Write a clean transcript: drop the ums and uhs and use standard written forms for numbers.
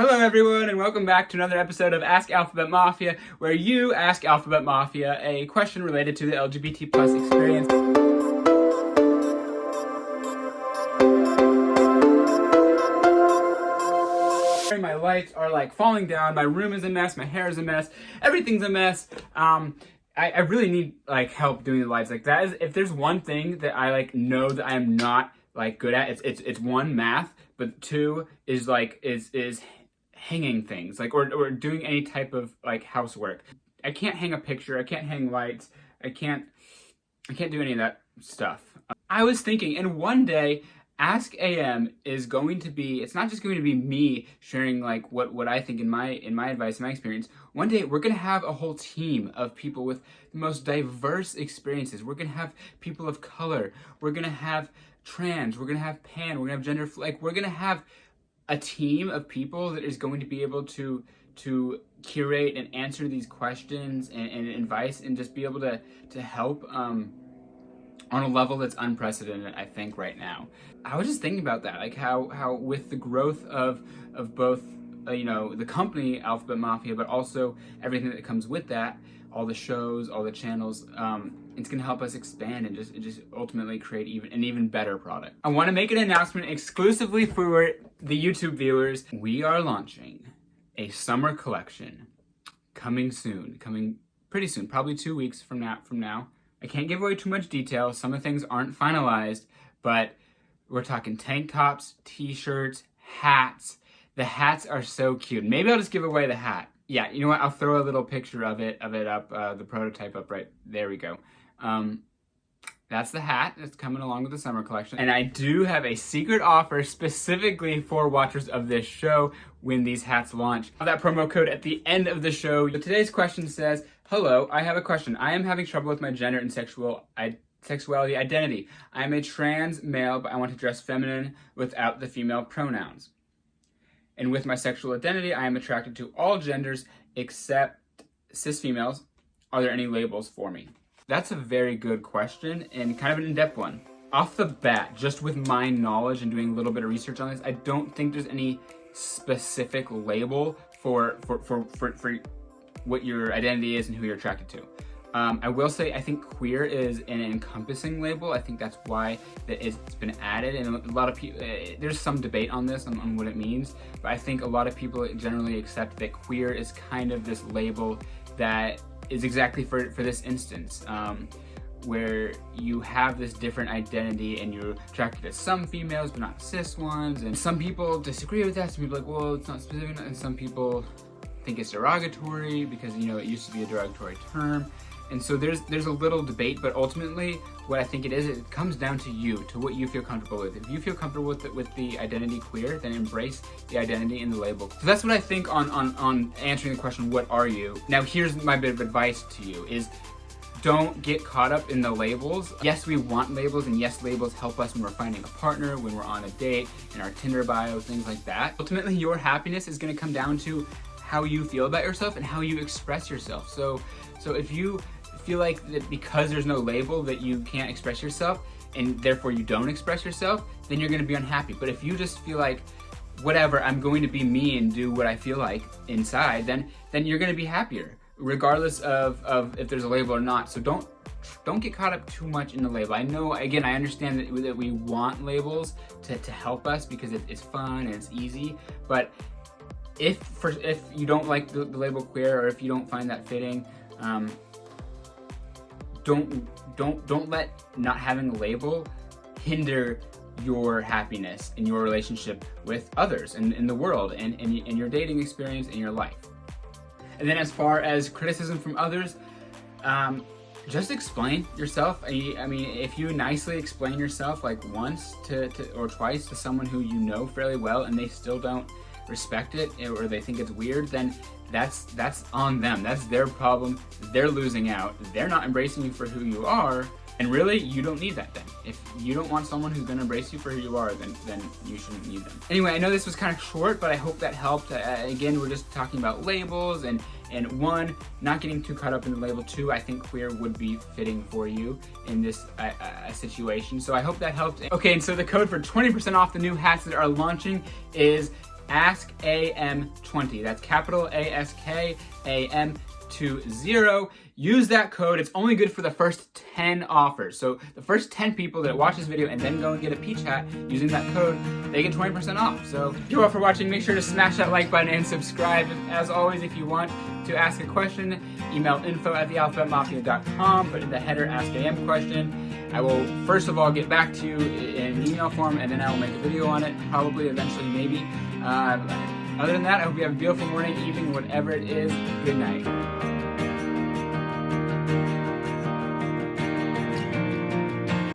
Hello everyone and welcome back to another episode of Ask Alphabet Mafia, where you ask Alphabet Mafia a question related to the LGBT plus experience. My lights are like falling down, my room is a mess, my hair is a mess, everything's a mess. I really need like help doing the lights. Like that is, if there's one thing that I like know that I am not like good at, it's one, math, but two is hanging things, like or doing any type of like housework. I can't hang a picture, I can't hang lights, I can't do any of that stuff. I was thinking, and one day Ask AM is going to be, it's not just going to be me sharing like what I think in my advice, my experience. One day we're going to have a whole team of people with the most diverse experiences. We're going to have people of color, we're going to have trans, we're going to have pan, we're going to have gender, like we're going to have a team of people that is going to be able to curate and answer these questions and advice and just be able to help on a level that's unprecedented, I think, right now. I was just thinking about that, like how with the growth of both the company Alphabet Mafia, but also everything that comes with that, all the shows, all the channels, it's going to help us expand and just ultimately create an even better product. I want to make an announcement exclusively for the YouTube viewers. We are launching a summer collection coming pretty soon, probably 2 weeks from now. I can't give away too much detail. Some of the things aren't finalized, but we're talking tank tops, t-shirts, hats. The hats are so cute. Maybe I'll just give away the hat. Yeah, you know what? I'll throw a little picture of it up, the prototype up right there. We go. That's the hat that's coming along with the summer collection. And I do have a secret offer specifically for watchers of this show when these hats launch. I'll have that promo code at the end of the show. So today's question says, hello, I have a question. I am having trouble with my gender and sexuality identity. I am a trans male, but I want to dress feminine without the female pronouns. And with my sexual identity, I am attracted to all genders except cis females. Are there any labels for me? That's a very good question and kind of an in-depth one. Off the bat, just with my knowledge and doing a little bit of research on this, I don't think there's any specific label for what your identity is and who you're attracted to. I will say I think queer is an encompassing label. I think that's why it's been added, and a lot of people, there's some debate on this, on what it means, but I think a lot of people generally accept that queer is kind of this label that is exactly for this instance, where you have this different identity and you're attracted to some females but not cis ones, and some people disagree with that. Some people are like, well, it's not specific, and some people think it's derogatory because it used to be a derogatory term. And so there's a little debate, but ultimately what I think it comes down to you, to what you feel comfortable with. If you feel comfortable with the identity queer, then embrace the identity in the label. So that's what I think on answering the question, what are you? Now here's my bit of advice to you is, don't get caught up in the labels. Yes, we want labels, and yes, labels help us when we're finding a partner, when we're on a date, in our Tinder bio, things like that. Ultimately, your happiness is gonna come down to how you feel about yourself and how you express yourself. So if you feel like that because there's no label that you can't express yourself and therefore you don't express yourself, then you're going to be unhappy. But if you just feel like, whatever, I'm going to be me and do what I feel like inside, then you're going to be happier regardless of if there's a label or not. So don't get caught up too much in the label. I know, again, I understand that we want labels to help us because it's fun and it's easy, but if you don't like the label queer, or if you don't find that fitting, don't let not having a label hinder your happiness in your relationship with others and in the world and in your dating experience in your life. And then as far as criticism from others, just explain yourself. I mean, if you nicely explain yourself like once or twice to someone who you know fairly well and they still don't respect it, or they think it's weird, then that's on them. That's their problem. They're losing out. They're not embracing you for who you are, and really, you don't need that then. If you don't want someone who's gonna embrace you for who you are, then you shouldn't need them. Anyway, I know this was kind of short, but I hope that helped. Again, we're just talking about labels, and one, not getting too caught up in the label. Two, I think queer would be fitting for you in this situation. So I hope that helped. Okay, and so the code for 20% off the new hats that are launching is AskAM20. That's capital ASKAM20. Use that code. It's only good for the first 10 offers. So the first 10 people that watch this video and then go and get a peach hat using that code, they get 20% off. So thank you all for watching. Make sure to smash that like button and subscribe. As always, if you want to ask a question, email info@thealphabetmafia.com. Put in the header Ask AM question. I will first of all get back to you in email form, and then I will make a video on it, probably, eventually, maybe. Other than that, I hope you have a beautiful morning, evening, whatever it is. Good night.